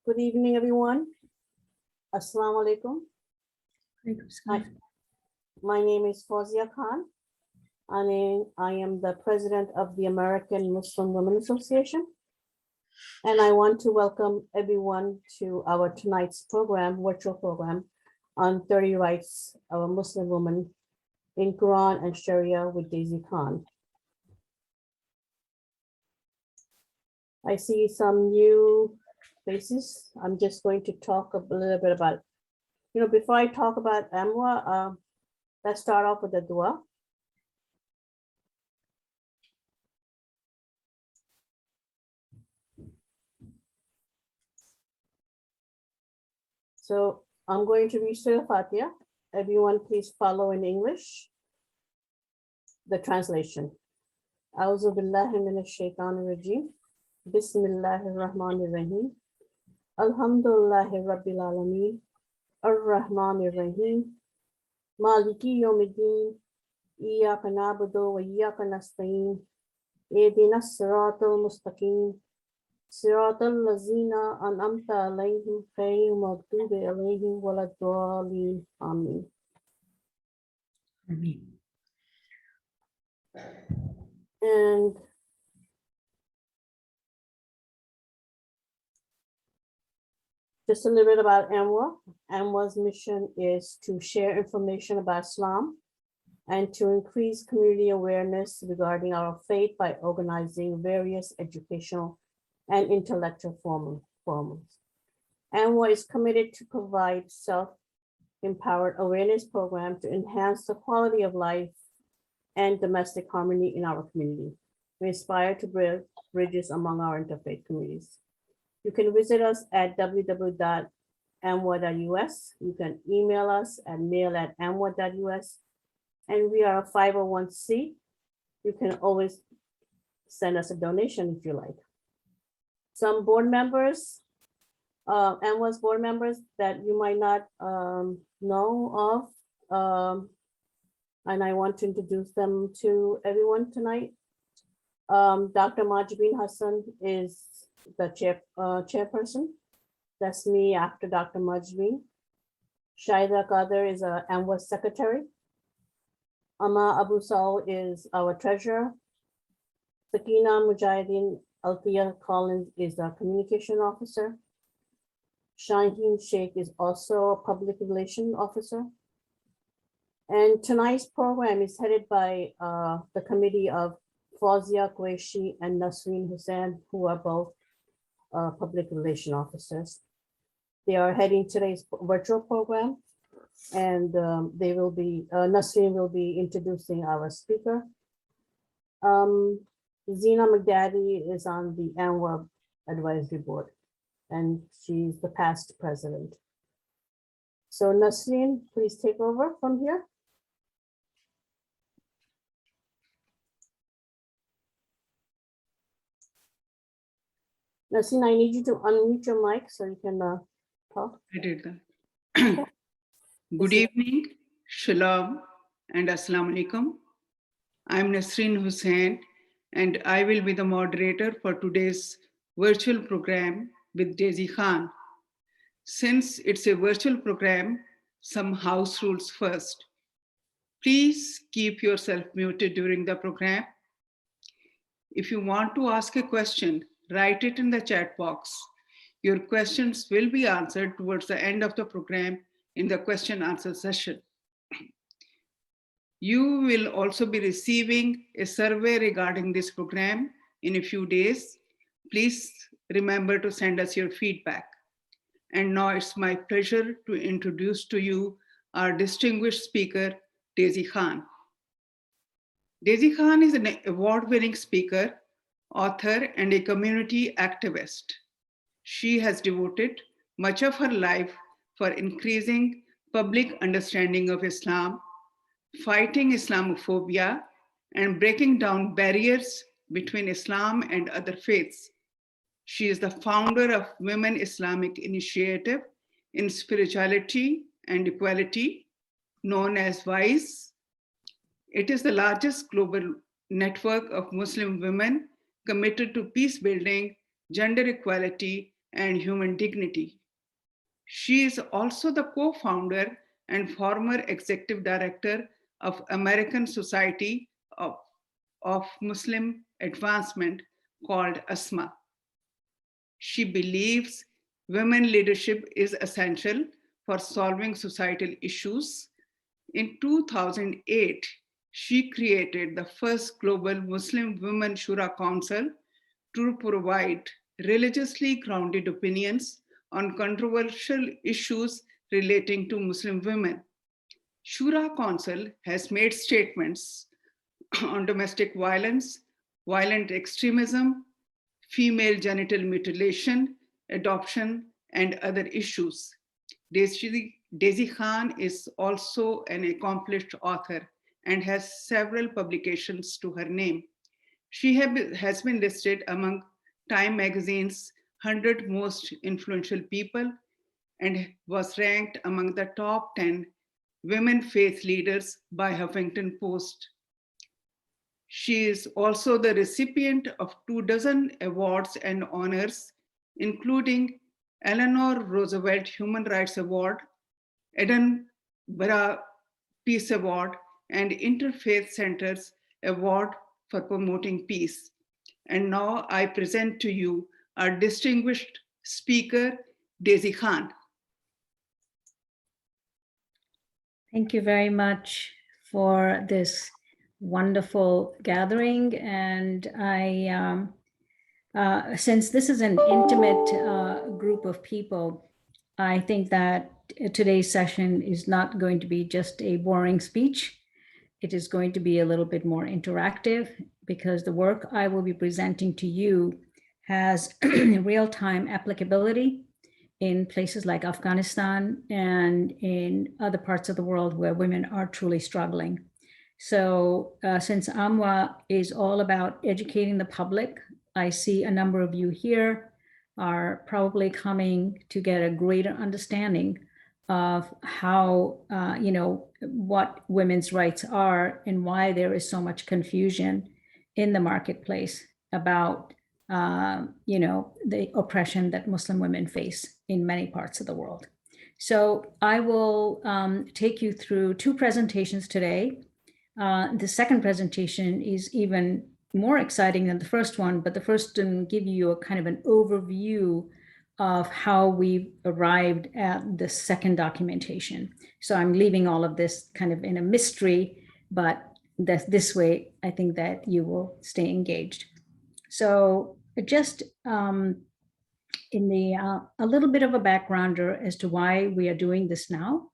Good evening, everyone. Assalamu alaikum. My name is Fawzia Khan, and I am the president of the American Muslim Women Association. And I want to welcome everyone to our tonight's program, virtual program, on 30 rights of a Muslim woman in Qur'an and Shariah with Daisy Khan. I see some new faces. I'm just going to talk a little bit about, before I talk about Amwa, let's start off with a dua. So I'm going to read Surah Fatiha. Everyone please follow in English, the translation. A'udhu billahi minash shaitanir rajim. Bismillahir rahmanir rahim. Alhamdulillahi rabbil alameen. Ar-Rahmanir Rahim. Maliki yawmiddin. Iyyaka na'budu wa iyyaka nasta'in. Ihdinas siratal mustaqim. Siratal lazina an'amta alayhim ghayril maghdubi alayhim waladdallin. Amin. And just a little bit about AMWA. AMWA's mission is to share information about Islam and to increase community awareness regarding our faith by organizing various educational and intellectual forums. AMWA is committed to provide self-empowered awareness programs to enhance the quality of life and domestic harmony in our community. We aspire to build bridges among our interfaith communities. You can visit us at www.amwa.us. You can email us at mail@amwa.us. And we are a 501c. You can always send us a donation if you like. Some board members, AMWA's board members that you might not know of, and I want to introduce them to everyone tonight. Dr. Majbeen Hassan is the chairperson. That's me after Dr. Majbeen. Shaida Qadir is a AMWA secretary. Amma Abu Saul is our treasurer. Sakina Mujahideen Althea Collins is our communication officer. Shaheen Sheikh is also a public relation officer. And tonight's program is headed by the committee of Fawzia Qureshi and Nasreen Hussain, who are both public relation officers. They are heading today's virtual program, and they will be, Nasreen will be introducing our speaker. Zina McDaddy is on the AMWA advisory board, and she's the past president. So Nasreen, please take over from here. Nasreen, I need you to unmute your mic so you can talk. I did that. Good evening, shalom, and assalamu alaikum. I'm Nasreen Hussain, and I will be the moderator for today's virtual program with Daisy Khan. Since it's a virtual program, some house rules first. Please keep yourself muted during the program. If you want to ask a question, write it in the chat box. Your questions will be answered towards the end of the program in the question answer session. You will also be receiving a survey regarding this program in a few days. Please remember to send us your feedback. And now it's my pleasure to introduce to you our distinguished speaker, Daisy Khan. Daisy Khan is an award-winning speaker, author, and a community activist. She has devoted much of her life for increasing public understanding of Islam, fighting Islamophobia, and breaking down barriers between Islam and other faiths. She is the founder of Women Islamic Initiative in Spirituality and Equality, known as WISE. It is the largest global network of Muslim women committed to peace building, gender equality, and human dignity. She is also the co-founder and former executive director of American Society of Muslim Advancement, called ASMA. She believes women leadership is essential for solving societal issues. In 2008, she created the first global Muslim Women Shura Council to provide religiously grounded opinions on controversial issues relating to Muslim women. Shura Council has made statements on domestic violence, violent extremism, female genital mutilation, adoption, and other issues. Daisy Khan is also an accomplished author and has several publications to her name. She has been listed among Time magazine's 100 most influential people and was ranked among the top 10 women faith leaders by Huffington Post. She is also the recipient of 24 awards and honors, including Eleanor Roosevelt Human Rights Award, Edinburgh Peace Award, and Interfaith Center's Award for Promoting Peace. And now I present to you our distinguished speaker, Daisy Khan. Thank you very much for this wonderful gathering. And since this is an intimate group of people, I think that today's session is not going to be just a boring speech. It is going to be a little bit more interactive because the work I will be presenting to you has real-time applicability in places like Afghanistan and in other parts of the world where women are truly struggling. So since AMWA is all about educating the public, I see a number of you here are probably coming to get a greater understanding of how, what women's rights are and why there is so much confusion in the marketplace about, the oppression that Muslim women face in many parts of the world. So I will take you through two presentations today. The second presentation is even more exciting than the first one, but the first will give you a kind of an overview of how we arrived at the second documentation. So I'm leaving all of this kind of in a mystery, but this way, I think that you will stay engaged. So just in the a little bit of a backgrounder as to why we are doing this now.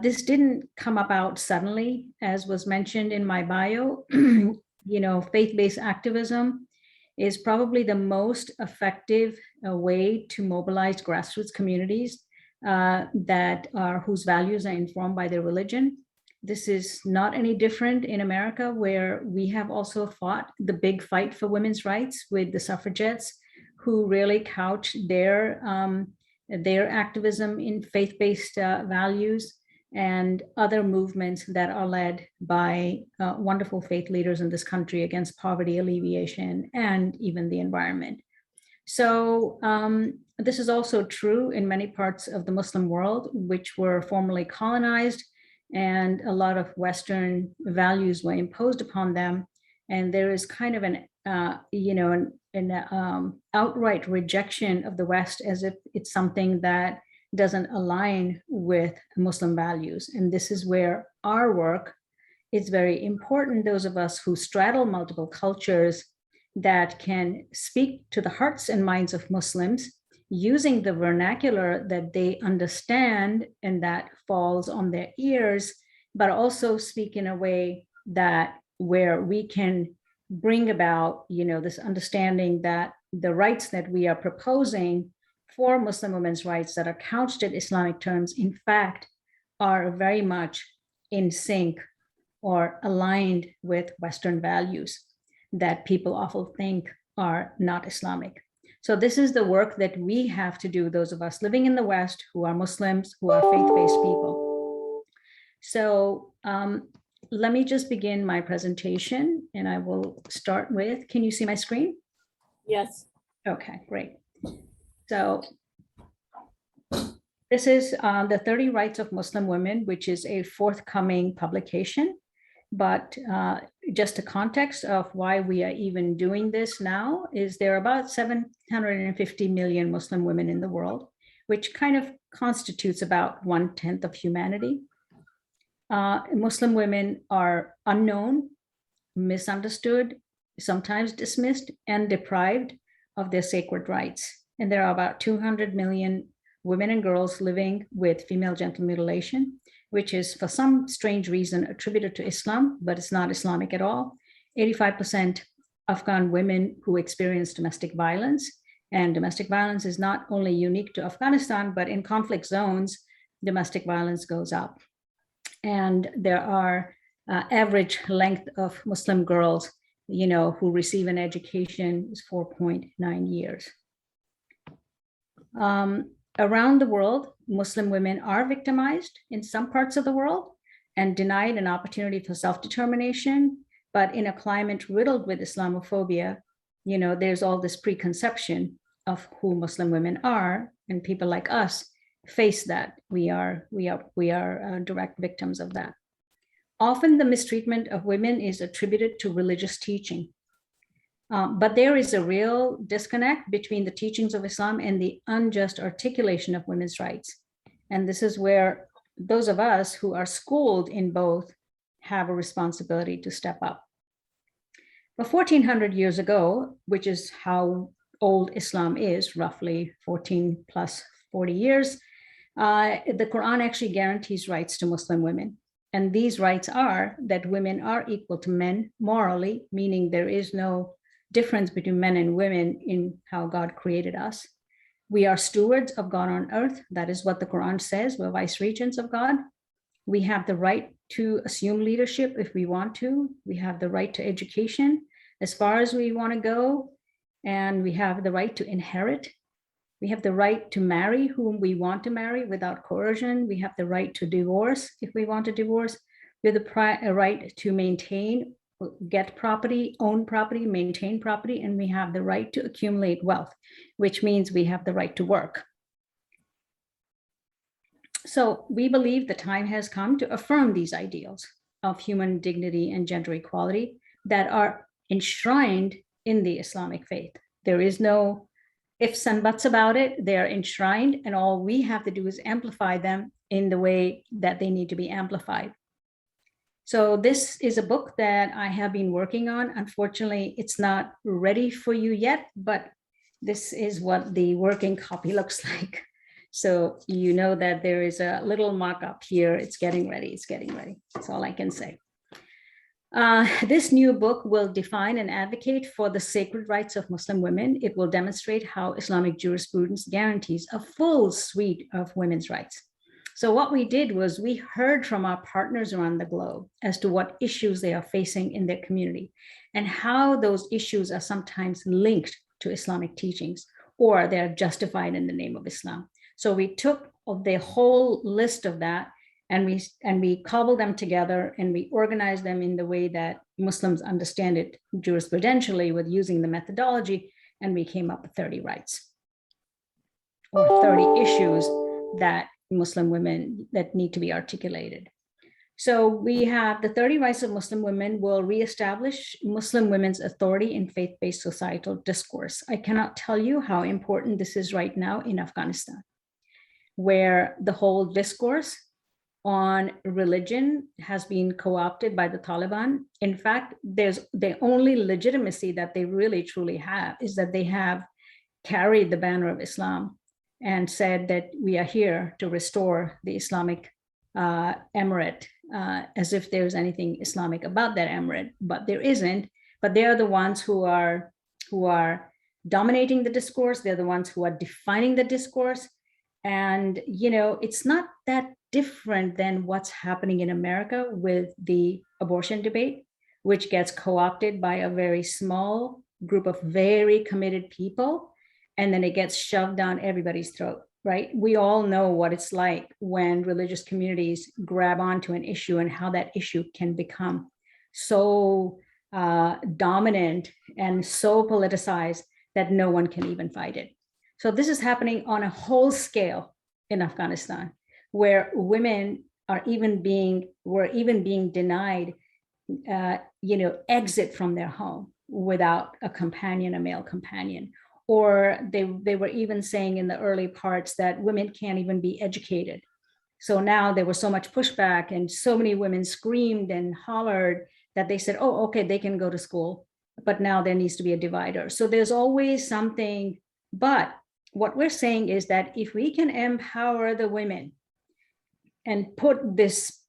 This didn't come about suddenly, as was mentioned in my bio. Faith-based activism is probably the most effective way to mobilize grassroots communities whose values are informed by their religion. This is not any different in America, where we have also fought the big fight for women's rights with the suffragettes, who really couch their activism in faith-based values, and other movements that are led by wonderful faith leaders in this country against poverty alleviation and even the environment. So this is also true in many parts of the Muslim world, which were formerly colonized, and a lot of Western values were imposed upon them. And there is kind of an outright rejection of the West as if it's something that doesn't align with Muslim values. And this is where our work is very important. Those of us who straddle multiple cultures that can speak to the hearts and minds of Muslims using the vernacular that they understand and that falls on their ears, but also speak in a way that where we can bring about, this understanding that the rights that we are proposing for Muslim women's rights that are couched in Islamic terms, in fact, are very much in sync or aligned with Western values that people often think are not Islamic. So this is the work that we have to do, those of us living in the West who are Muslims, who are faith-based people. So let me just begin my presentation, and I will start with, can you see my screen? Yes. Okay, great. So this is the 30 Rights of Muslim Women, which is a forthcoming publication. But just a context of why we are even doing this now is there are about 750 million Muslim women in the world, which kind of constitutes about 1/10 of humanity. Muslim women are unknown, misunderstood, sometimes dismissed, and deprived of their sacred rights. And there are about 200 million women and girls living with female genital mutilation, which is for some strange reason attributed to Islam, but it's not Islamic at all. 85% Afghan women who experience domestic violence, and domestic violence is not only unique to Afghanistan, but in conflict zones, domestic violence goes up. And there are average length of Muslim girls, who receive an education is 4.9 years. Around the world, Muslim women are victimized in some parts of the world and denied an opportunity for self-determination. But in a climate riddled with Islamophobia, there's all this preconception of who Muslim women are, and people like us face that. We are direct victims of that. Often the mistreatment of women is attributed to religious teaching. But there is a real disconnect between the teachings of Islam and the unjust articulation of women's rights. And this is where those of us who are schooled in both have a responsibility to step up. But 1400 years ago, which is how old Islam is, roughly 14 plus 40 years, the Quran actually guarantees rights to Muslim women. And these rights are that women are equal to men morally, meaning there is no difference between men and women in how God created us. We are stewards of God on earth. That is what the Quran says. We're vice regents of God. We have the right to assume leadership if we want to. We have the right to education as far as we want to go. And we have the right to inherit. We have the right to marry whom we want to marry without coercion. We have the right to divorce if we want to divorce. We have the right to maintain, get property, own property, maintain property, and we have the right to accumulate wealth, which means we have the right to work. So we believe the time has come to affirm these ideals of human dignity and gender equality that are enshrined in the Islamic faith. There is no ifs and buts about it. They are enshrined, and all we have to do is amplify them in the way that they need to be amplified. So this is a book that I have been working on. Unfortunately, it's not ready for you yet, but this is what the working copy looks like. So you know that there is a little mock-up here. It's getting ready. It's getting ready. That's all I can say. This new book will define and advocate for the sacred rights of Muslim women. It will demonstrate how Islamic jurisprudence guarantees a full suite of women's rights. So what we did was we heard from our partners around the globe as to what issues they are facing in their community and how those issues are sometimes linked to Islamic teachings or they're justified in the name of Islam. So we took the whole list of that and we cobbled them together and we organized them in the way that Muslims understand it jurisprudentially with using the methodology, and we came up with 30 rights or 30 issues that Muslim women that need to be articulated. So we have the 30 rights of Muslim women will reestablish Muslim women's authority in faith-based societal discourse. I cannot tell you how important this is right now in Afghanistan, where the whole discourse on religion has been co-opted by the Taliban. In fact, the only legitimacy that they really truly have is that they have carried the banner of Islam and said that we are here to restore the Islamic emirate, as if there's anything Islamic about that emirate, but there isn't. But they are the ones who are dominating the discourse. They're the ones who are defining the discourse. And, it's not that different than what's happening in America with the abortion debate, which gets co-opted by a very small group of very committed people, and then it gets shoved down everybody's throat, right? We all know what it's like when religious communities grab onto an issue and how that issue can become so dominant and so politicized that no one can even fight it. So this is happening on a whole scale in Afghanistan, where women were even being denied, exit from their home without a companion, a male companion. Or they were even saying in the early parts that women can't even be educated. So now there was so much pushback and so many women screamed and hollered that they said, oh, okay, they can go to school, but now there needs to be a divider. So there's always something, but what we're saying is that if we can empower the women and put this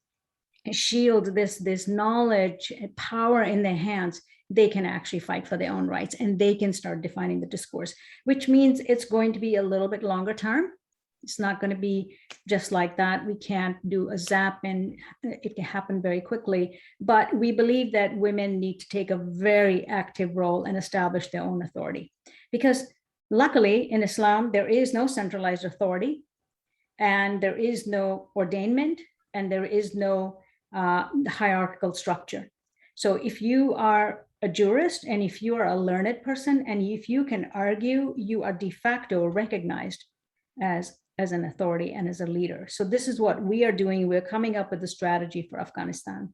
shield, this knowledge and power in their hands, they can actually fight for their own rights and they can start defining the discourse, which means it's going to be a little bit longer term. It's not going to be just like that. We can't do a zap and it can happen very quickly. But we believe that women need to take a very active role and establish their own authority. Because luckily in Islam, there is no centralized authority and there is no ordainment and there is no hierarchical structure. So if you are a jurist and if you are a learned person and if you can argue, you are de facto recognized as an authority and as a leader. So this is what we are doing. We're coming up with a strategy for Afghanistan.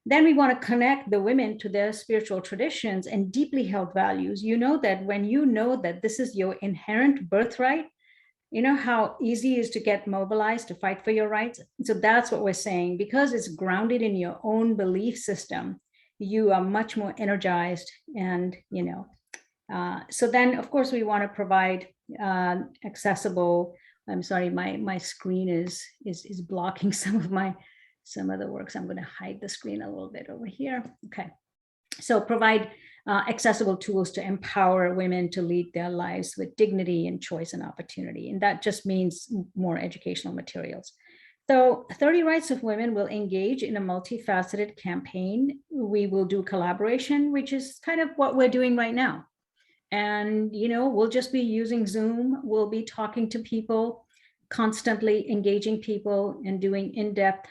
Then we want to connect the women to their spiritual traditions and deeply held values. You know that when you know that this is your inherent birthright, you know how easy it is to get mobilized to fight for your rights. So that's what we're saying. Because it's grounded in your own belief system, you are much more energized. And so then of course we want to provide accessible. I'm sorry, my screen is blocking some of the works. I'm going to hide the screen a little bit over here. Okay, so provide accessible tools to empower women to lead their lives with dignity and choice and opportunity. And that just means more educational materials. So 30 Rights of Women will engage in a multifaceted campaign. We will do collaboration, which is kind of what we're doing right now. And, we'll just be using Zoom. We'll be talking to people, constantly engaging people and doing in-depth,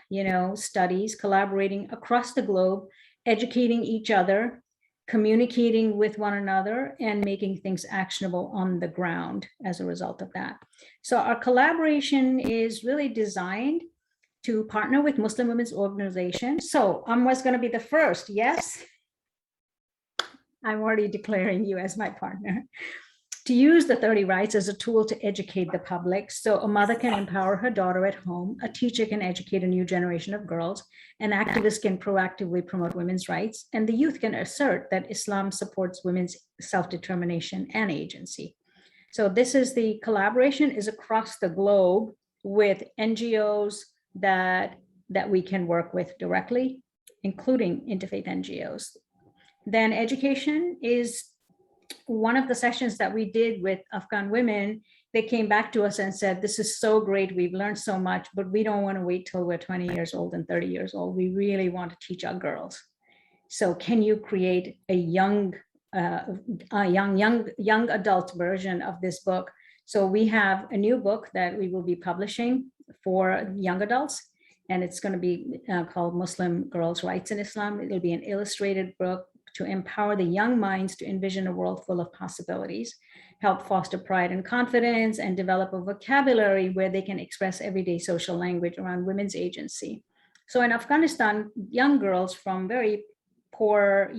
studies, collaborating across the globe, educating each other, communicating with one another, and making things actionable on the ground as a result of that. So our collaboration is really designed to partner with Muslim women's organizations. So Amwa's going to be the first, yes? I'm already declaring you as my partner. To use the 30 rights as a tool to educate the public. So a mother can empower her daughter at home, a teacher can educate a new generation of girls, an activist can proactively promote women's rights, and the youth can assert that Islam supports women's self-determination and agency. So this is the collaboration is across the globe with NGOs that we can work with directly, including interfaith NGOs. Then education is one of the sessions that we did with Afghan women. They came back to us and said, this is so great. We've learned so much, but we don't want to wait till we're 20 years old and 30 years old. We really want to teach our girls. So can you create a young adult version of this book? So we have a new book that we will be publishing for young adults, and it's going to be called Muslim Girls' Rights in Islam. It'll be an illustrated book to empower the young minds to envision a world full of possibilities, help foster pride and confidence, and develop a vocabulary where they can express everyday social language around women's agency. So in Afghanistan, young girls from very poor,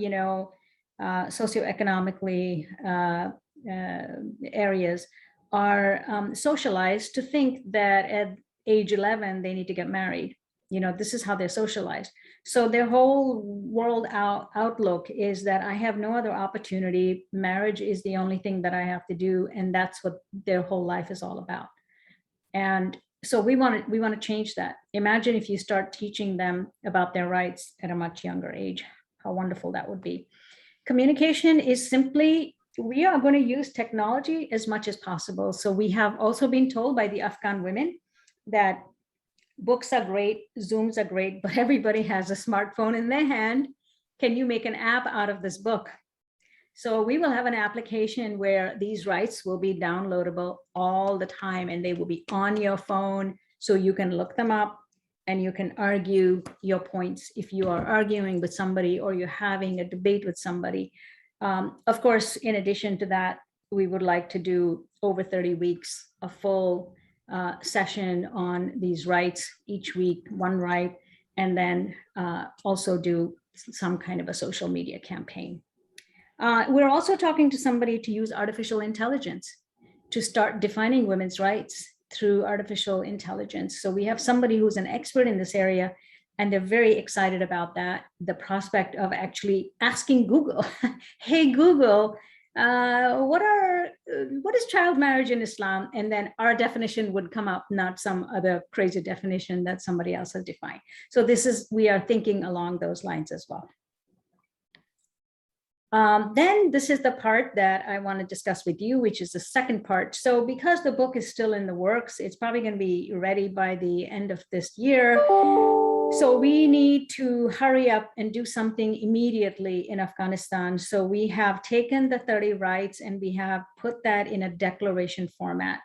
socioeconomically areas are socialized to think that at age 11, they need to get married. This is how they're socialized. So their whole world outlook is that I have no other opportunity. Marriage is the only thing that I have to do. And that's what their whole life is all about. And so we want to change that. Imagine if you start teaching them about their rights at a much younger age, how wonderful that would be. Communication is simply, we are going to use technology as much as possible. So we have also been told by the Afghan women that books are great, Zooms are great, but everybody has a smartphone in their hand. Can you make an app out of this book? So we will have an application where these rights will be downloadable all the time, and they will be on your phone, so you can look them up and you can argue your points if you are arguing with somebody or you're having a debate with somebody. Of course, in addition to that, we would like to do over 30 weeks, a full session on these rights, each week, one right, and then also do some kind of a social media campaign. We're also talking to somebody to use artificial intelligence to start defining women's rights through artificial intelligence. So we have somebody who's an expert in this area, and they're very excited about that. The prospect of actually asking Google, hey, Google, what is child marriage in Islam? And then our definition would come up, not some other crazy definition that somebody else has defined. So we are thinking along those lines as well. Then this is the part that I want to discuss with you, which is the second part. So because the book is still in the works, it's probably going to be ready by the end of this year. So we need to hurry up and do something immediately in Afghanistan. So we have taken the 30 rights and we have put that in a declaration format.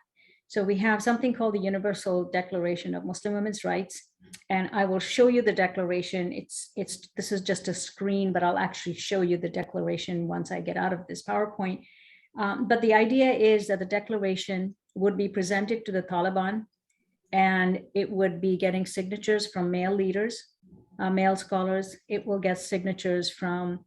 So we have something called the Universal Declaration of Muslim Women's Rights. And I will show you the declaration. This is just a screen, but I'll actually show you the declaration once I get out of this PowerPoint. But the idea is that the declaration would be presented to the Taliban, and it would be getting signatures from male leaders, male scholars. It will get signatures from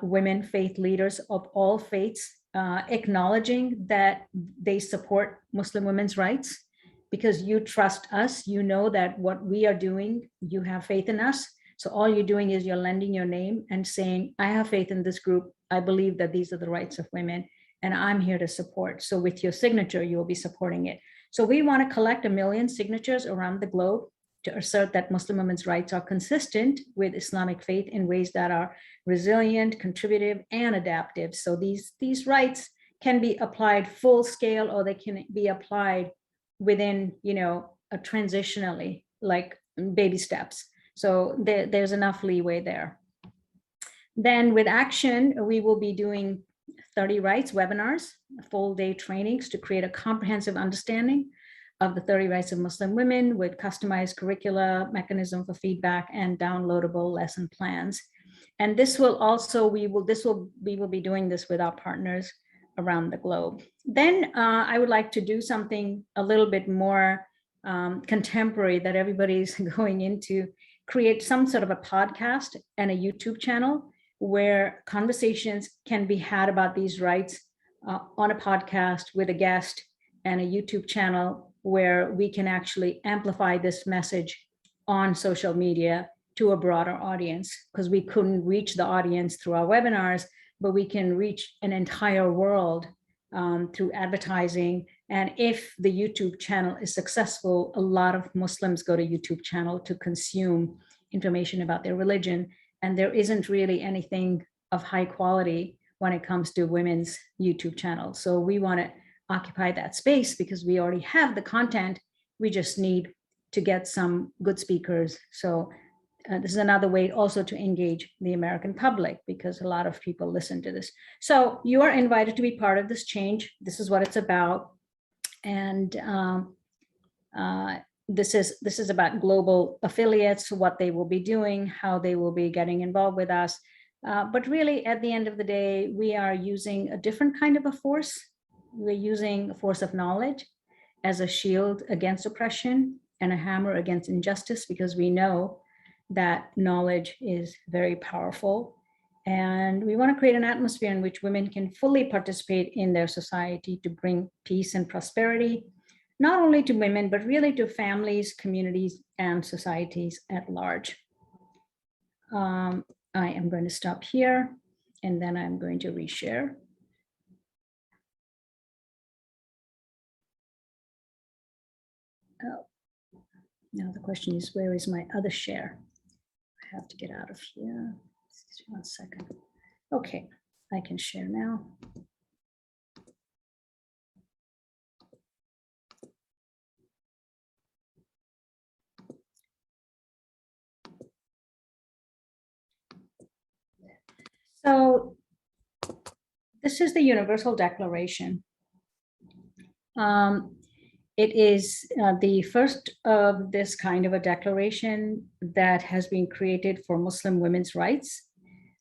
women faith leaders of all faiths, acknowledging that they support Muslim women's rights. Because you trust us, you know that what we are doing, you have faith in us. So all you're doing is you're lending your name and saying, I have faith in this group. I believe that these are the rights of women, and I'm here to support. So with your signature, you will be supporting it. So we want to collect 1 million signatures around the globe to assert that Muslim women's rights are consistent with Islamic faith in ways that are resilient, contributive, and adaptive. So these rights can be applied full scale, or they can be applied within, transitionally, like baby steps. So there's enough leeway there. Then with action, we will be doing 30 rights webinars, full day trainings to create a comprehensive understanding of the 30 rights of Muslim women with customized curricula, mechanism for feedback, and downloadable lesson plans. And this will also, we will be doing this with our partners around the globe. Then I would like to do something a little bit more contemporary that everybody's going into, create some sort of a podcast and a YouTube channel where conversations can be had about these rights on a podcast with a guest, and a YouTube channel where we can actually amplify this message on social media to a broader audience, because we couldn't reach the audience through our webinars, but we can reach an entire world through advertising. And if the YouTube channel is successful, a lot of Muslims go to YouTube channel to consume information about their religion. And there isn't really anything of high quality when it comes to women's YouTube channel. So we want to occupy that space because we already have the content. We just need to get some good speakers. So this is another way also to engage the American public, because a lot of people listen to this. So you are invited to be part of this change. This is what it's about. And this is about global affiliates, what they will be doing, how they will be getting involved with us. But really, at the end of the day, we are using a different kind of a force. We're using a force of knowledge as a shield against oppression and a hammer against injustice, because we know that knowledge is very powerful. And we want to create an atmosphere in which women can fully participate in their society to bring peace and prosperity, not only to women, but really to families, communities, and societies at large. I am going to stop here, and then I'm going to reshare. Oh, now the question is, where is my other share? I have to get out of here. Just 1 second. Okay, I can share now. So this is the Universal Declaration. It is the first of this kind of a declaration that has been created for Muslim women's rights.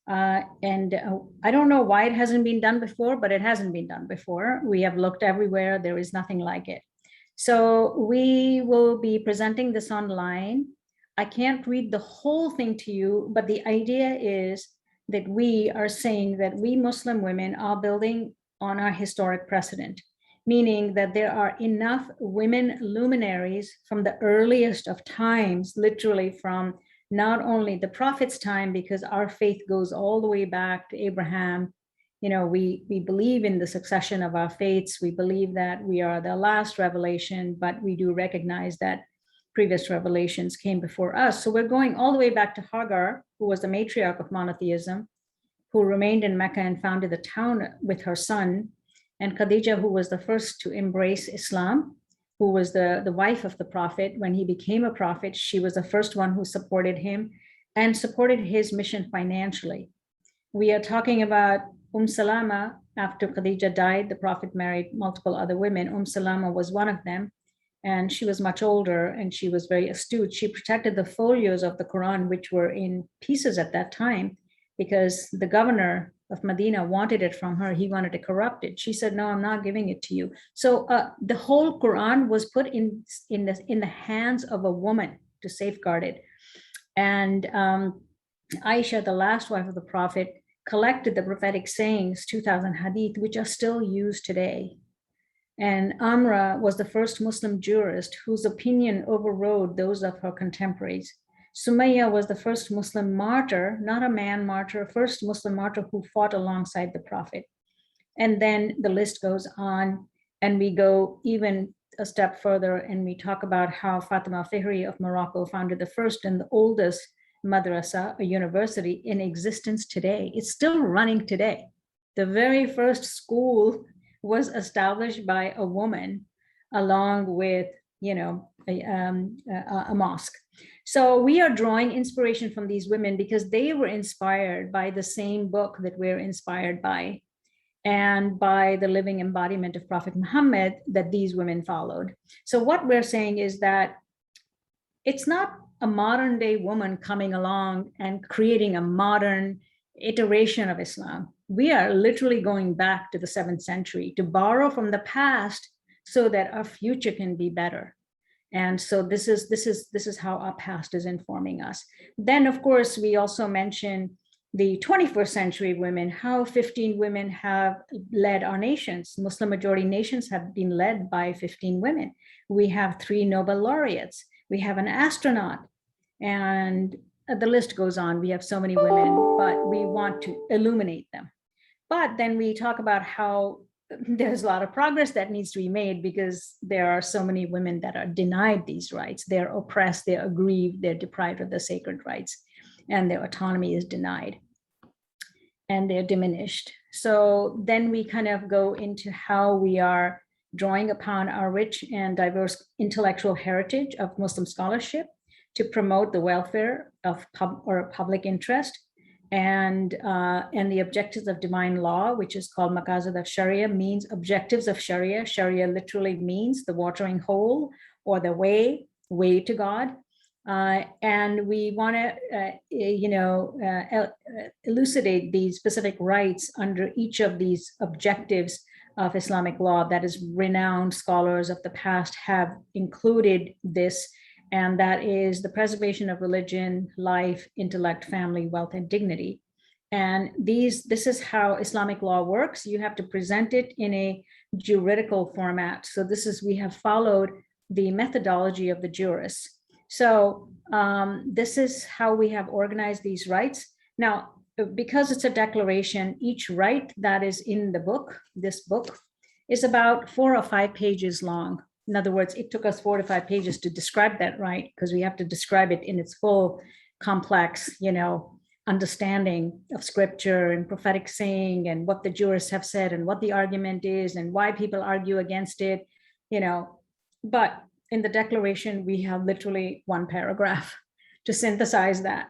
I don't know why it hasn't been done before, but it hasn't been done before. We have looked everywhere. There is nothing like it. So we will be presenting this online. I can't read the whole thing to you, but the idea is that we are saying that we Muslim women are building on our historic precedent, meaning that there are enough women luminaries from the earliest of times, literally from not only the prophet's time, because our faith goes all the way back to Abraham. You know, we believe in the succession of our faiths. We believe that we are the last revelation, but we do recognize that previous revelations came before us. So we're going all the way back to Hagar, who was the matriarch of monotheism, who remained in Mecca and founded the town with her son, and Khadija, who was the first to embrace Islam, who was the wife of the prophet. When he became a prophet, she was the first one who supported him and supported his mission financially. We are talking about Salama. After Khadija died, the prophet married multiple other women. Salama was one of them, and she was much older and she was very astute. She protected the folios of the Quran, which were in pieces at that time, because the governor of Medina wanted it from her. He wanted to corrupt it. She said, no, I'm not giving it to you. So the whole Quran was put in the hands of a woman to safeguard it. And Aisha, the last wife of the prophet, collected the prophetic sayings, 2,000 hadith, which are still used today. And Amra was the first Muslim jurist whose opinion overrode those of her contemporaries. Sumayya was the first Muslim martyr, not a man martyr, first Muslim martyr who fought alongside the prophet. And then the list goes on, and we go even a step further, and we talk about how Fatima Fihri of Morocco founded the first and the oldest madrasa, a university in existence today. It's still running today. The very first school was established by a woman, along with, you know, a mosque. So we are drawing inspiration from these women because they were inspired by the same book that we're inspired by, and by the living embodiment of Prophet Muhammad that these women followed. So what we're saying is that it's not a modern day woman coming along and creating a modern iteration of Islam. We are literally going back to the 7th century to borrow from the past so that our future can be better. And so this is how our past is informing us. Then, of course, we also mention the 21st century women, how 15 women have led our nations. Muslim majority nations have been led by 15 women. We have 3 Nobel laureates. We have an astronaut, and the list goes on. We have so many women, but we want to illuminate them. But then we talk about how there's a lot of progress that needs to be made because there are so many women that are denied these rights. They're oppressed, they're aggrieved, they're deprived of the sacred rights, and their autonomy is denied and they're diminished. So then we kind of go into how we are drawing upon our rich and diverse intellectual heritage of Muslim scholarship to promote the welfare of public interest, and the objectives of divine law, which is called Maqasid of Sharia, means objectives of Sharia. Sharia literally means the watering hole or the way to God. And we want to, elucidate these specific rights under each of these objectives of Islamic law. That is, renowned scholars of the past have included this, and that is the preservation of religion, life, intellect, family, wealth, and dignity. And this is how Islamic law works. You have to present it in a juridical format. So we have followed the methodology of the jurists. So this is how we have organized these rights. Now, because it's a declaration, each right that is in the book, this book, is about 4 or 5 pages long. In other words, it took us 4 to 5 pages to describe that right, because we have to describe it in its full, complex, understanding of scripture and prophetic saying and what the jurists have said and what the argument is and why people argue against it, But in the declaration, we have literally 1 paragraph to synthesize that.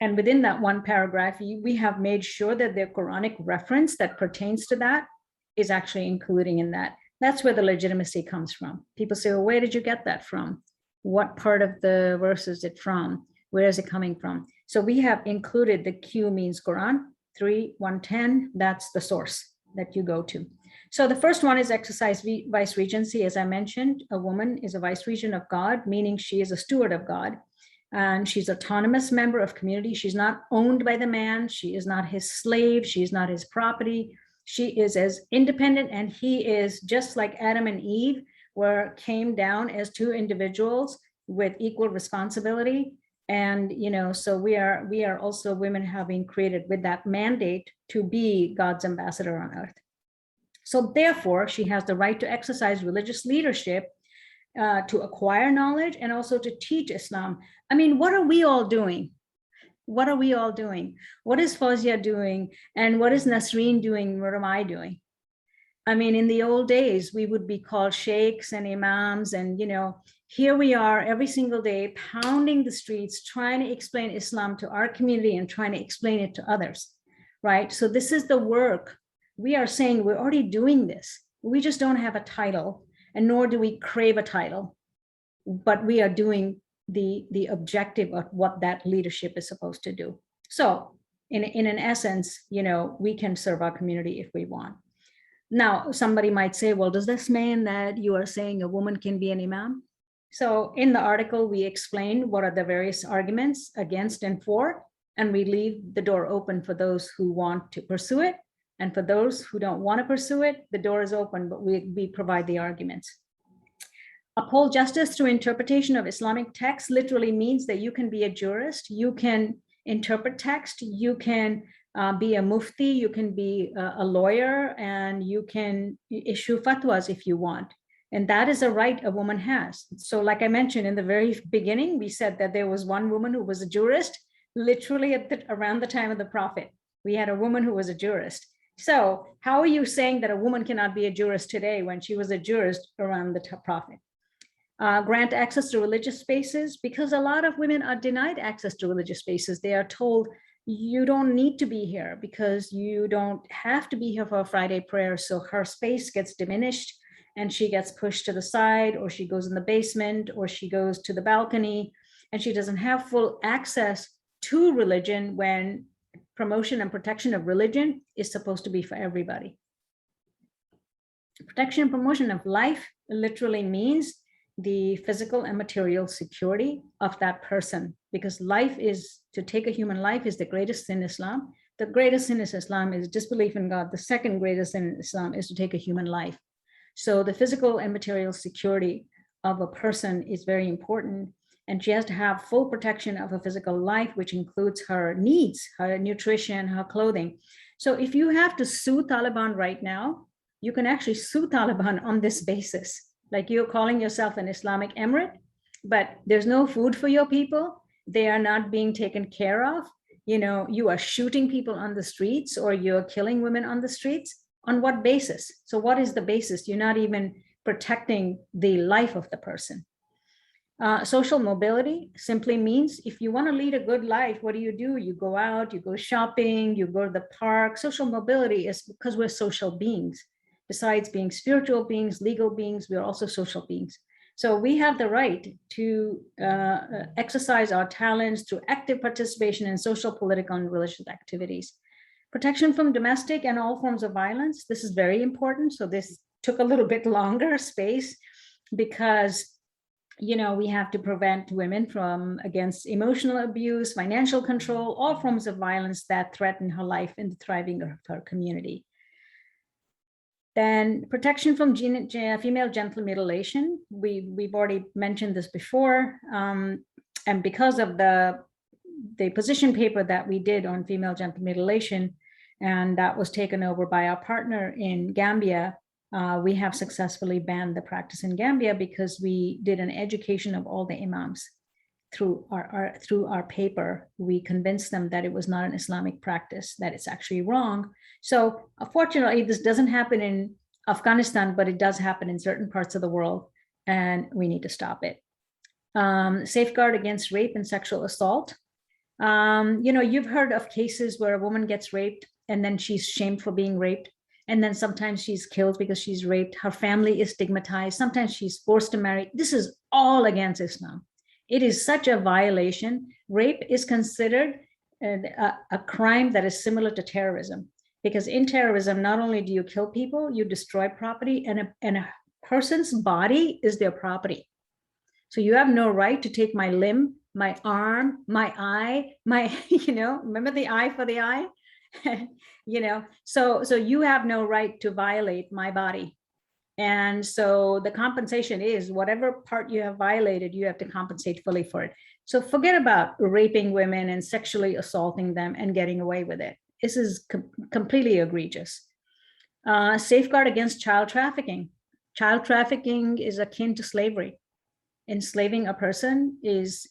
And within that 1 paragraph, we have made sure that the Quranic reference that pertains to that is actually including in that. That's where the legitimacy comes from. People say, well, where did you get that from? What part of the verse is it from? Where is it coming from? So we have included the Q means Quran 3:110. That's the source that you go to. So the first one is exercise vice regency. As I mentioned, a woman is a vice regent of God, meaning she is a steward of God. And she's an autonomous member of community. She's not owned by the man. She is not his slave. She is not his property. She is as independent, and he is just like Adam and Eve came down as two individuals with equal responsibility. And, so we are also women having created with that mandate to be God's ambassador on earth. So therefore, she has the right to exercise religious leadership, to acquire knowledge, and also to teach Islam. I mean, what are we all doing? What are we all doing? What is Fawzia doing? And what is Nasreen doing? What am I doing? I mean, in the old days, we would be called sheikhs and imams. And, here we are every single day pounding the streets, trying to explain Islam to our community and trying to explain it to others, right? So this is the work. We are saying we're already doing this. We just don't have a title, and nor do we crave a title, but we are doing the objective of what that leadership is supposed to do. So in an essence, we can serve our community if we want. Now, somebody might say, well, does this mean that you are saying a woman can be an imam? So in the article, we explain what are the various arguments against and for, and we leave the door open for those who want to pursue it. And for those who don't want to pursue it, the door is open, but we provide the arguments. Uphold justice through interpretation of Islamic text literally means that you can be a jurist, you can interpret text, you can be a mufti, you can be a lawyer, and you can issue fatwas if you want. And that is a right a woman has. So like I mentioned in the very beginning, we said that there was one woman who was a jurist, literally around the time of the Prophet. We had a woman who was a jurist. So how are you saying that a woman cannot be a jurist today when she was a jurist around the Prophet? Grant access to religious spaces, because a lot of women are denied access to religious spaces. They are told, you don't need to be here because you don't have to be here for a Friday prayer. So her space gets diminished and she gets pushed to the side, or she goes in the basement, or she goes to the balcony, and she doesn't have full access to religion when promotion and protection of religion is supposed to be for everybody. Protection and promotion of life literally means the physical and material security of that person, because life is, to take a human life is the greatest sin in Islam. The greatest sin in Islam is disbelief in God. The second greatest sin in Islam is to take a human life. So the physical and material security of a person is very important. And she has to have full protection of a physical life, which includes her needs, her nutrition, her clothing. So if you have to sue Taliban right now, you can actually sue Taliban on this basis. Like, you're calling yourself an Islamic emirate, but there's no food for your people. They are not being taken care of. You are shooting people on the streets, or you're killing women on the streets. On what basis? So what is the basis? You're not even protecting the life of the person. Social mobility simply means if you want to lead a good life, what do? You go out, you go shopping, you go to the park. Social mobility is because we're social beings. Besides being spiritual beings, legal beings, we are also social beings. So we have the right to exercise our talents through active participation in social, political, and religious activities. Protection from domestic and all forms of violence. This is very important. So this took a little bit longer space because we have to prevent women from against emotional abuse, financial control, all forms of violence that threaten her life and the thriving of her community. Then protection from female genital mutilation. We've already mentioned this before. And because of the position paper that we did on female genital mutilation, and that was taken over by our partner in Gambia, we have successfully banned the practice in Gambia because we did an education of all the imams. Through our paper, we convinced them that it was not an Islamic practice, that it's actually wrong. So unfortunately, this doesn't happen in Afghanistan, but it does happen in certain parts of the world, and we need to stop it. Safeguard against rape and sexual assault. You've heard of cases where a woman gets raped and then she's shamed for being raped. And then sometimes she's killed because she's raped. Her family is stigmatized. Sometimes she's forced to marry. This is all against Islam. It is such a violation. Rape is considered a crime that is similar to terrorism. Because in terrorism, not only do you kill people, you destroy property, and a person's body is their property. So you have no right to take my limb, my arm, my eye, my, remember the eye for the eye? So you have no right to violate my body. And so the compensation is whatever part you have violated, you have to compensate fully for it. So forget about raping women and sexually assaulting them and getting away with it. This is completely egregious. Safeguard against child trafficking. Child trafficking is akin to slavery. Enslaving a person is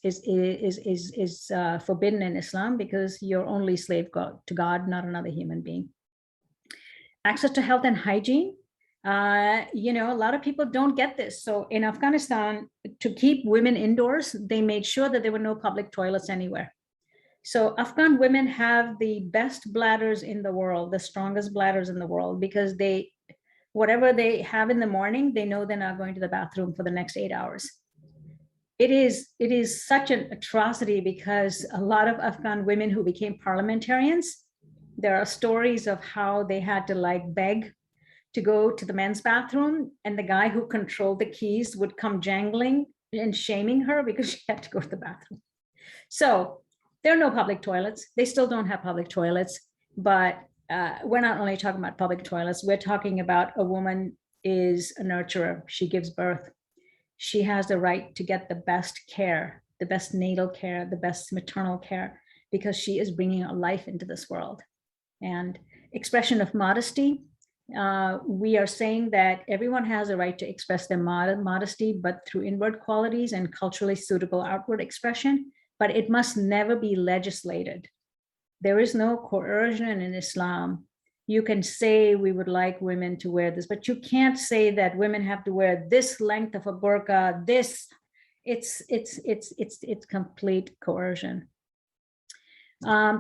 forbidden in Islam because you're only slave to God, not another human being. Access to health and hygiene. A lot of people don't get this. So in Afghanistan, to keep women indoors, they made sure that there were no public toilets anywhere. So Afghan women have the best bladders in the world, the strongest bladders in the world, because whatever they have in the morning, they know they're not going to the bathroom for the next 8 hours. It is such an atrocity because a lot of Afghan women who became parliamentarians, there are stories of how they had to beg to go to the men's bathroom, and the guy who controlled the keys would come jangling and shaming her because she had to go to the bathroom. So there are no public toilets. They still don't have public toilets, but we're not only talking about public toilets, we're talking about a woman is a nurturer. She gives birth. She has the right to get the best care, the best natal care, the best maternal care, because she is bringing a life into this world. And expression of modesty. We are saying that everyone has a right to express their modesty, but through inward qualities and culturally suitable outward expression, but it must never be legislated. There is no coercion in Islam. You can say we would like women to wear this, but you can't say that women have to wear this length of a burqa, it's complete coercion.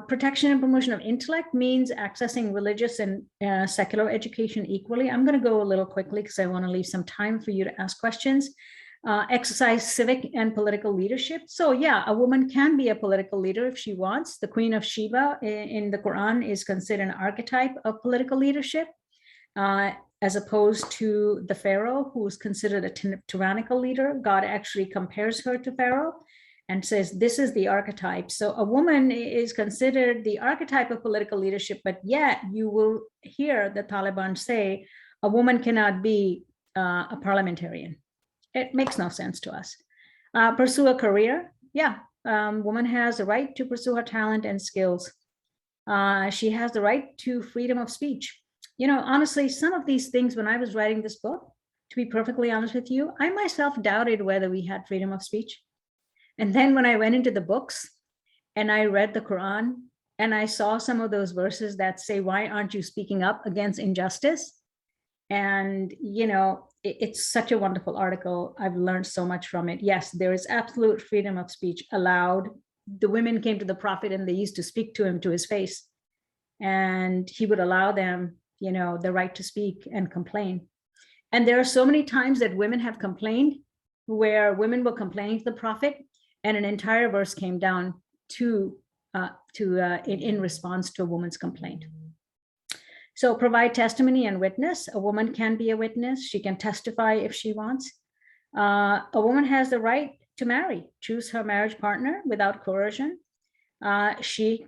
Protection and promotion of intellect means accessing religious and secular education equally. I'm going to go a little quickly because I want to leave some time for you to ask questions. Exercise civic and political leadership. So yeah, a woman can be a political leader if she wants. The Queen of Sheba in the Quran is considered an archetype of political leadership, as opposed to the Pharaoh, who is considered a tyrannical leader. God actually compares her to Pharaoh and says, this is the archetype. So a woman is considered the archetype of political leadership, but yet you will hear the Taliban say a woman cannot be a parliamentarian. It makes no sense to us. Pursue a career. Yeah, woman has the right to pursue her talent and skills. She has the right to freedom of speech. Honestly, some of these things, when I was writing this book, to be perfectly honest with you, I myself doubted whether we had freedom of speech. And then when I went into the books and I read the Quran and I saw some of those verses that say, why aren't you speaking up against injustice? And, it's such a wonderful article. I've learned so much from it. Yes, there is absolute freedom of speech allowed. The women came to the Prophet and they used to speak to him to his face. And he would allow them, the right to speak and complain. And there are so many times that women have complained, where women were complaining to the Prophet, and an entire verse came down in response to a woman's complaint. So provide testimony and witness. A woman can be a witness. She can testify if she wants. A woman has the right to marry, choose her marriage partner without coercion. She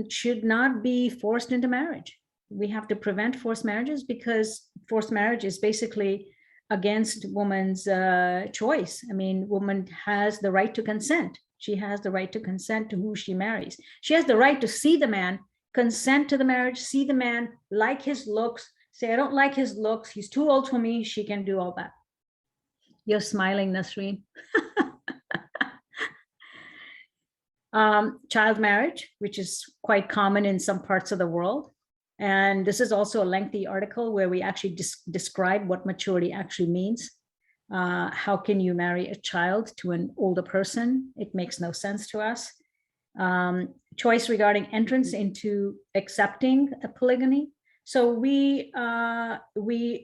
should not be forced into marriage. We have to prevent forced marriages because forced marriage is basically against woman's choice. I mean, woman has the right to consent. She has the right to consent to who she marries. She has the right to see the man, consent to the marriage, see the man, like his looks, say, I don't like his looks, he's too old for me. She can do all that. You're smiling, Nasreen. Child marriage, which is quite common in some parts of the world. And this is also a lengthy article where we actually describe what maturity actually means. How can you marry a child to an older person? It makes no sense to us. Choice regarding entrance into accepting a polygamy. So we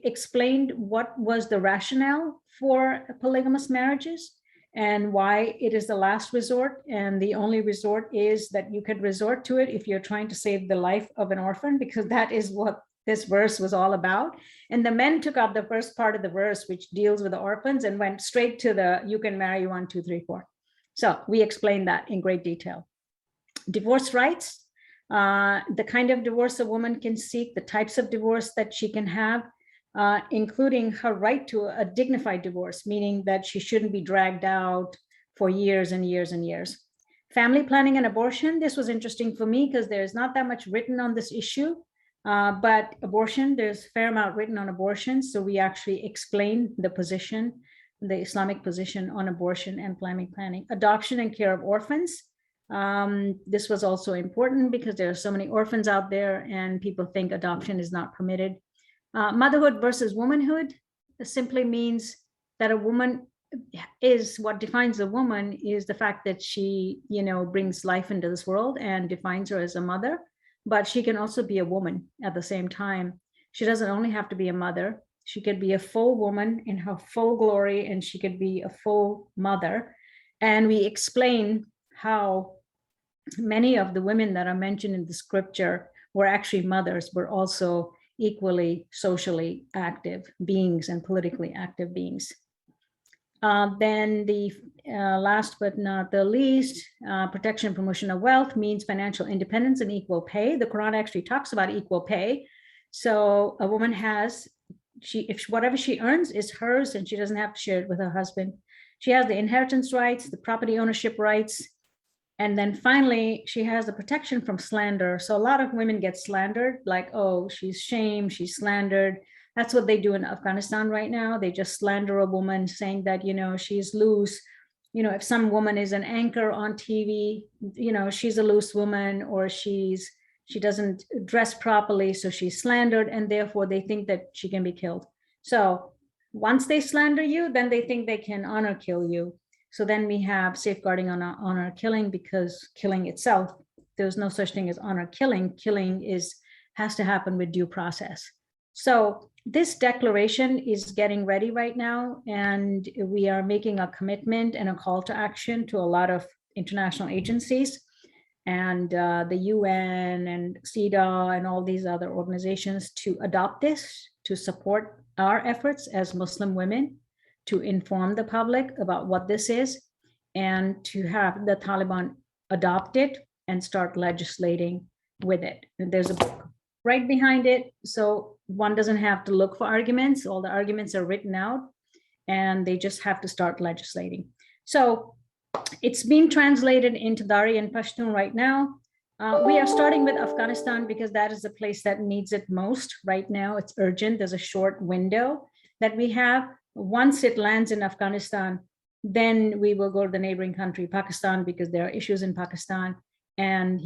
explained what was the rationale for polygamous marriages. and why it is the last resort. And the only resort is that you could resort to it if you're trying to save the life of an orphan, because that is what this verse was all about. And the men took up the first part of the verse, which deals with the orphans, and went straight to the you can marry 1, 2, 3, 4. So we explained that in great detail. Divorce rights, the kind of divorce a woman can seek, the types of divorce that she can have, including her right to a dignified divorce, meaning that she shouldn't be dragged out for years and years and years. Family planning and abortion, this was interesting for me because there's not that much written on this issue, but abortion, there's a fair amount written on abortion. So we actually explain the position, the Islamic position on abortion and family planning. Adoption and care of orphans. This was also important because there are so many orphans out there and people think adoption is not permitted. Motherhood versus womanhood simply means that a woman is, what defines a woman is the fact that she, brings life into this world and defines her as a mother, but she can also be a woman at the same time. She doesn't only have to be a mother. She could be a full woman in her full glory, and she could be a full mother. And we explain how many of the women that are mentioned in the scripture were actually mothers, were also equally socially active beings and politically active beings. Then the last but not the least, protection and promotion of wealth means financial independence and equal pay. The Quran actually talks about equal pay. So a woman has, if whatever she earns is hers and she doesn't have to share it with her husband. She has the inheritance rights, the property ownership rights. And then finally, she has the protection from slander. So a lot of women get slandered, like, oh, she's shamed, she's slandered. That's what they do in Afghanistan right now. They just slander a woman saying that, she's loose. If some woman is an anchor on TV, she's a loose woman, or she doesn't dress properly, so she's slandered, and therefore they think that she can be killed. So once they slander you, then they think they can honor kill you. So then we have safeguarding on honor killing, because killing itself, there's no such thing as honor killing. Killing has to happen with due process. So this declaration is getting ready right now, and we are making a commitment and a call to action to a lot of international agencies and the UN and CEDAW and all these other organizations to adopt this, to support our efforts as Muslim women, to inform the public about what this is, and to have the Taliban adopt it and start legislating with it. And there's a book right behind it, so one doesn't have to look for arguments. All the arguments are written out, and they just have to start legislating. So it's being translated into Dari and Pashtun right now. We are starting with Afghanistan because that is the place that needs it most right now. It's urgent. There's a short window that we have. Once it lands in Afghanistan, then we will go to the neighboring country, Pakistan, because there are issues in Pakistan, and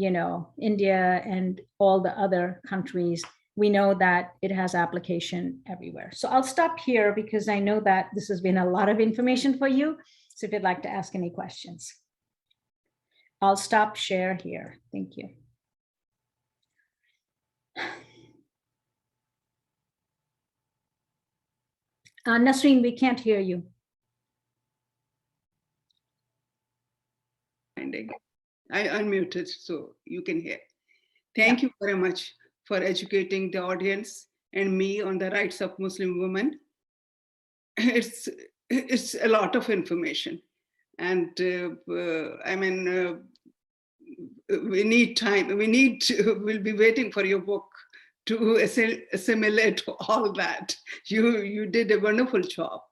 India and all the other countries. We know that it has application everywhere. So I'll stop here because I know that this has been a lot of information for you. So if you'd like to ask any questions, I'll stop share here. Thank you. Nasreen, we can't hear you. I unmuted so you can hear. Thank you very much for educating the audience and me on the rights of Muslim women. It's a lot of information, and we need time. We'll be waiting for your book to assimilate all that. You did a wonderful job.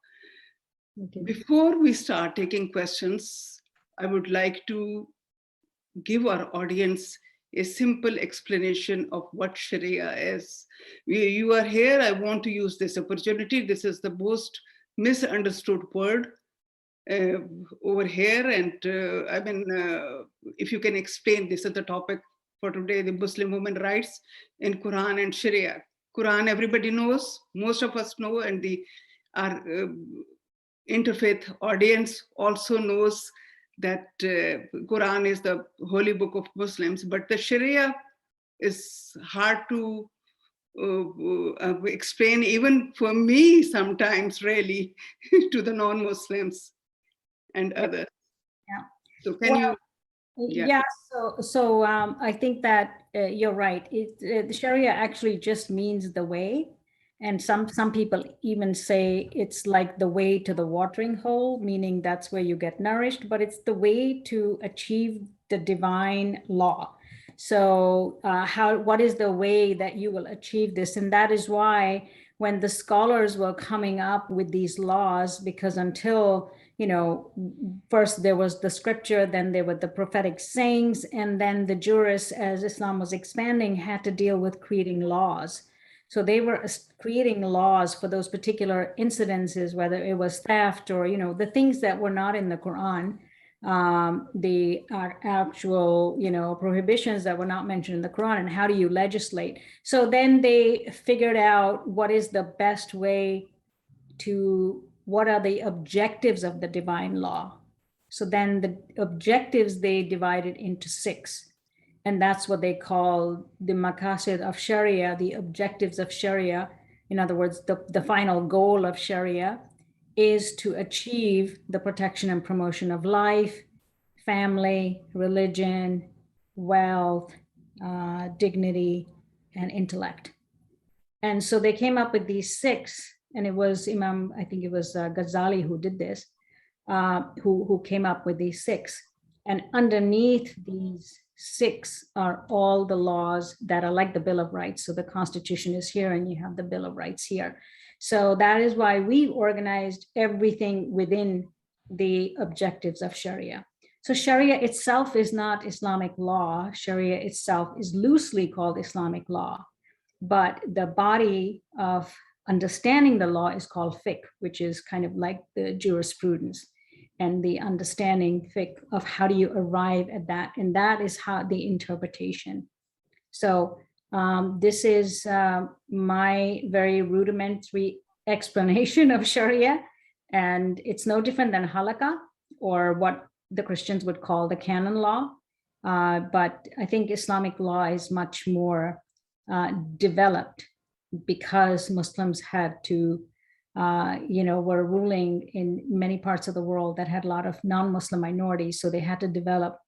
Okay. Before we start taking questions, I would like to give our audience a simple explanation of what Sharia is. You are here, I want to use this opportunity. This is the most misunderstood word over here. And if you can explain, this is the topic for today, the Muslim women rights in Qur'an and Shariah. Qur'an, everybody knows, most of us know, and our interfaith audience also knows that Quran is the holy book of Muslims, but the Sharia is hard to explain, even for me sometimes, really, to the non-Muslims. and others. Yeah. So can Well, you? Yeah. Yeah, so I think that you're right. The Sharia actually just means the way, and some people even say it's like the way to the watering hole, meaning that's where you get nourished, but it's the way to achieve the divine law. So what is the way that you will achieve this? And that is why when the scholars were coming up with these laws, because until first there was the scripture, then there were the prophetic sayings, and then the jurists, as Islam was expanding, had to deal with creating laws. So they were creating laws for those particular incidences, whether it was theft or, the things that were not in the Quran, the actual, prohibitions that were not mentioned in the Quran, and how do you legislate? So then they figured out what is the best way what are the objectives of the divine law. So then the objectives they divided into 6. And that's what they call the maqasid of Sharia, the objectives of Sharia. In other words, the final goal of Sharia is to achieve the protection and promotion of life, family, religion, wealth, dignity, and intellect. And so they came up with these 6, and it was I think it was Ghazali who did this, who came up with these 6. And underneath these 6 are all the laws that are like the Bill of Rights. So the Constitution is here, and you have the Bill of Rights here. So that is why we organized everything within the objectives of Sharia. So Sharia itself is not Islamic law. Sharia itself is loosely called Islamic law. But the body of understanding the law is called fiqh, which is kind of like the jurisprudence and the understanding fiqh of how do you arrive at that. And that is how the interpretation. So this is my very rudimentary explanation of Sharia. And it's no different than halakha, or what the Christians would call the canon law. But I think Islamic law is much more developed, because Muslims had to, were ruling in many parts of the world that had a lot of non-Muslim minorities. So they had to develop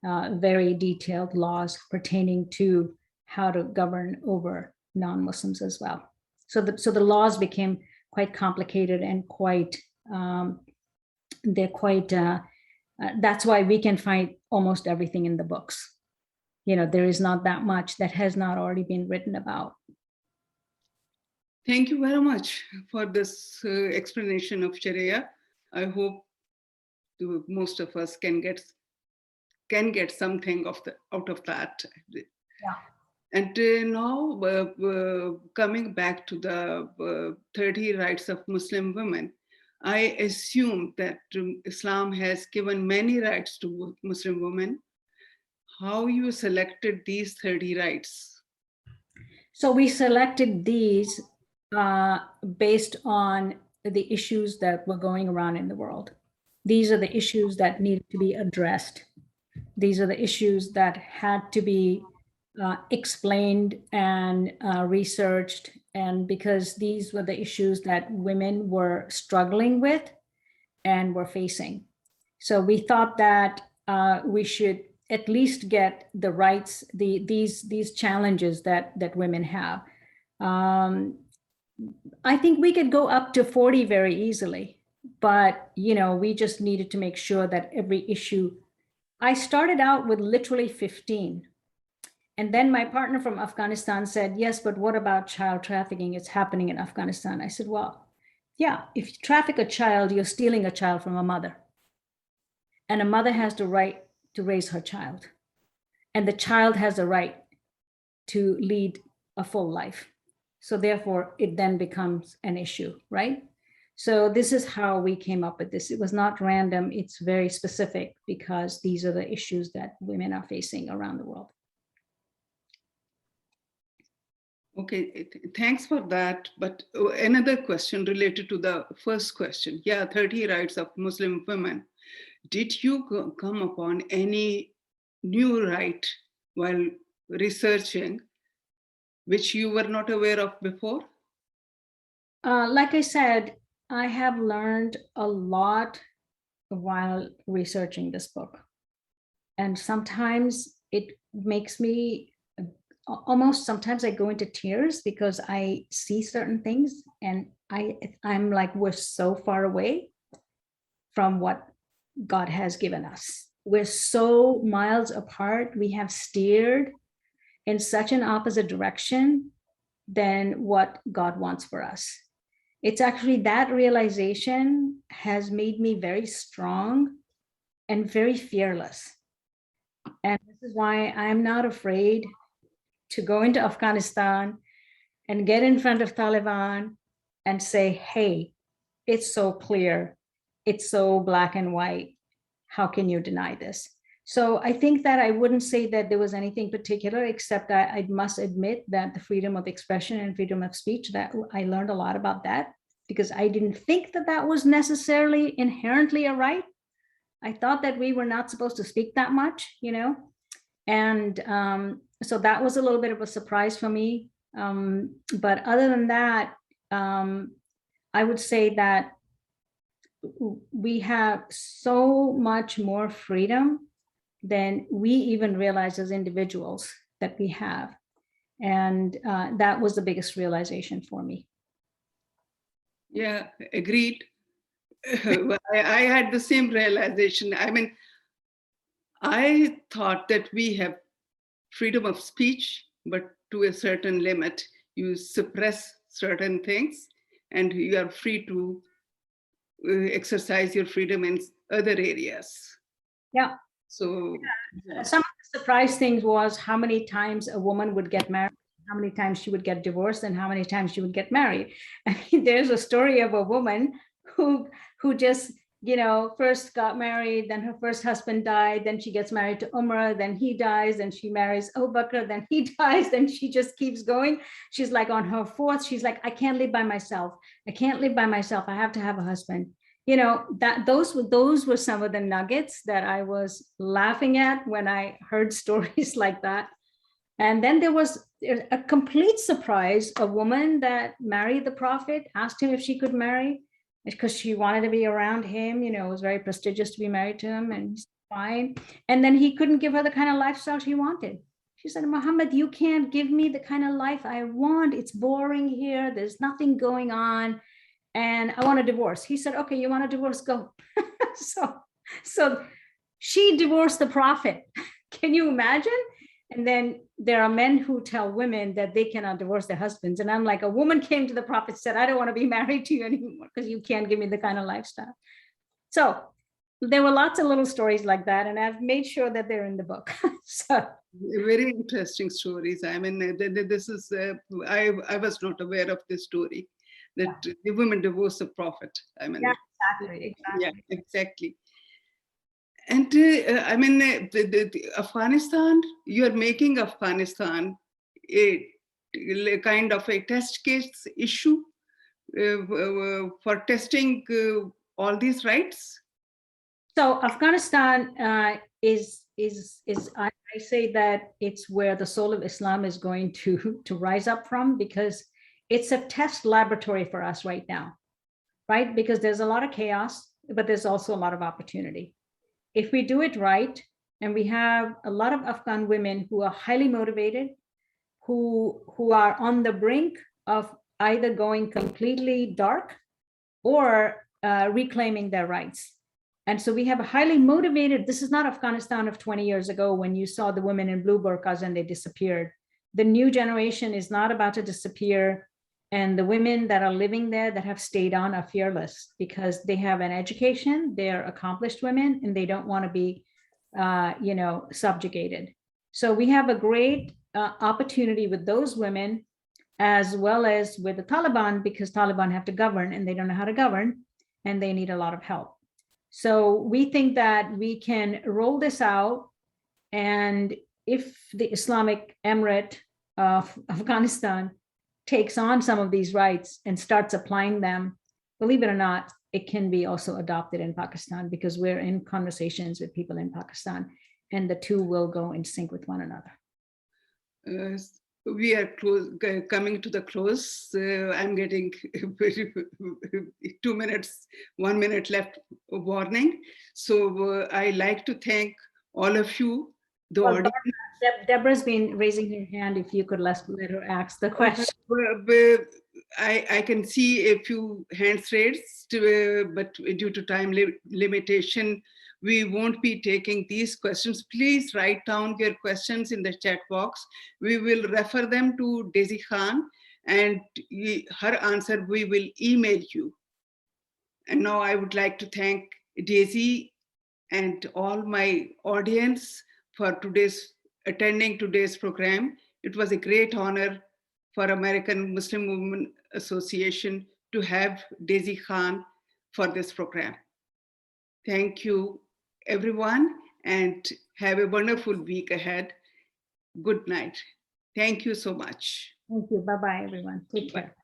very detailed laws pertaining to how to govern over non-Muslims as well. So the laws became quite complicated and that's why we can find almost everything in the books. There is not that much that has not already been written about. Thank you very much for this explanation of Sharia. I hope most of us can get something out of that. Yeah. And now coming back to the 30 rights of Muslim women, I assume that Islam has given many rights to Muslim women. How you selected these 30 rights? So we selected these based on the issues that were going around in the world. These are the issues that needed to be addressed. These are the issues that had to be explained and researched, and because these were the issues that women were struggling with and were facing. So we thought that we should at least get the rights, these challenges that women have. I think we could go up to 40 very easily, but we just needed to make sure that every issue. I started out with literally 15. And then my partner from Afghanistan said, yes, but what about child trafficking? It's happening in Afghanistan. I said, well, yeah, if you traffic a child, you're stealing a child from a mother. And a mother has the right to raise her child. And the child has a right to lead a full life. So therefore, it then becomes an issue, right? So this is how we came up with this. It was not random. It's very specific, because these are the issues that women are facing around the world. Okay, thanks for that. But another question related to the first question. Yeah, 30 rights of Muslim women. Did you come upon any new right while researching, which you were not aware of before? Like I said, I have learned a lot while researching this book. And sometimes it makes me almost, sometimes I go into tears because I see certain things and I'm like, we're so far away from what God has given us. We're so miles apart. We have steered in such an opposite direction than what God wants for us. It's actually that realization has made me very strong and very fearless. And this is why I'm not afraid to go into Afghanistan and get in front of Taliban and say, hey, it's so clear. It's so black and white. How can you deny this? So I think that I wouldn't say that there was anything particular, except that I must admit that the freedom of expression and freedom of speech, that I learned a lot about that, because I didn't think that that was necessarily inherently a right. I thought that we were not supposed to speak that much, you know? And so that was a little bit of a surprise for me. But other than that, I would say that we have so much more freedom than we even realize as individuals that we have. And that was the biggest realization for me. Yeah, agreed. I had the same realization. I mean, I thought that we have freedom of speech, but to a certain limit. You suppress certain things and you are free to exercise your freedom in other areas. Yeah. So some of the surprise things was how many times a woman would get married, how many times she would get divorced, and how many times she would get married. I mean, there's a story of a woman who just, you know, first got married, then her first husband died, then she gets married to Umar, then he dies, then she marries Abu Bakr, then he dies, then she just keeps going. She's like on her fourth, she's like, I can't live by myself. I can't live by myself. I have to have a husband. You know, that those were some of the nuggets that I was laughing at when I heard stories like that. And then there was a complete surprise. A woman that married the prophet asked him if she could marry, because she wanted to be around him. You know, it was very prestigious to be married to him, and he's fine. And then he couldn't give her the kind of lifestyle she wanted. She said, Muhammad, you can't give me the kind of life I want. It's boring here. There's nothing going on. And I want a divorce. He said, okay, you want a divorce? Go. so she divorced the prophet. Can you imagine? And then there are men who tell women that they cannot divorce their husbands. And I'm like, a woman came to the prophet, said, I don't want to be married to you anymore because you can't give me the kind of lifestyle. So there were lots of little stories like that. And I've made sure that they're in the book. So very interesting stories. I mean, this is, I was not aware of this story, that the women divorced the prophet. I mean, yeah, exactly. Yeah, exactly. And I mean, the Afghanistan, you are making Afghanistan a kind of a test case issue for testing all these rights. So Afghanistan is I say that it's where the soul of Islam is going to rise up from, because it's a test laboratory for us right now, right? Because there's a lot of chaos, but there's also a lot of opportunity. If we do it right, and we have a lot of Afghan women who are highly motivated, who are on the brink of either going completely dark or reclaiming their rights. And so we have a highly motivated, this is not Afghanistan of 20 years ago when you saw the women in blue burqas and they disappeared. The new generation is not about to disappear. And the women that are living there that have stayed on are fearless because they have an education, they're accomplished women, and they don't want to be, subjugated. So we have a great opportunity with those women, as well as with the Taliban, because Taliban have to govern and they don't know how to govern and they need a lot of help. So we think that we can roll this out, and if the Islamic Emirate of Afghanistan takes on some of these rights and starts applying them, believe it or not, it can be also adopted in Pakistan, because we're in conversations with people in Pakistan, and the two will go in sync with one another. we are coming to the close. I'm getting 2 minutes, 1 minute left warning. So I like to thank all of you, the Well, audience. Deborah's been raising her hand. If you could let her ask the question. I can see a few hands raised, but due to time limitation, we won't be taking these questions. Please write down your questions in the chat box. We will refer them to Daisy Khan, and her answer we will email you. And now I would like to thank Daisy and all my audience for attending today's program. It was a great honor for American Muslim Women Association to have Daisy Khan for this program. Thank you, everyone, and have a wonderful week ahead. Good night. Thank you so much. Thank you. Bye-bye, everyone. Take Bye. care.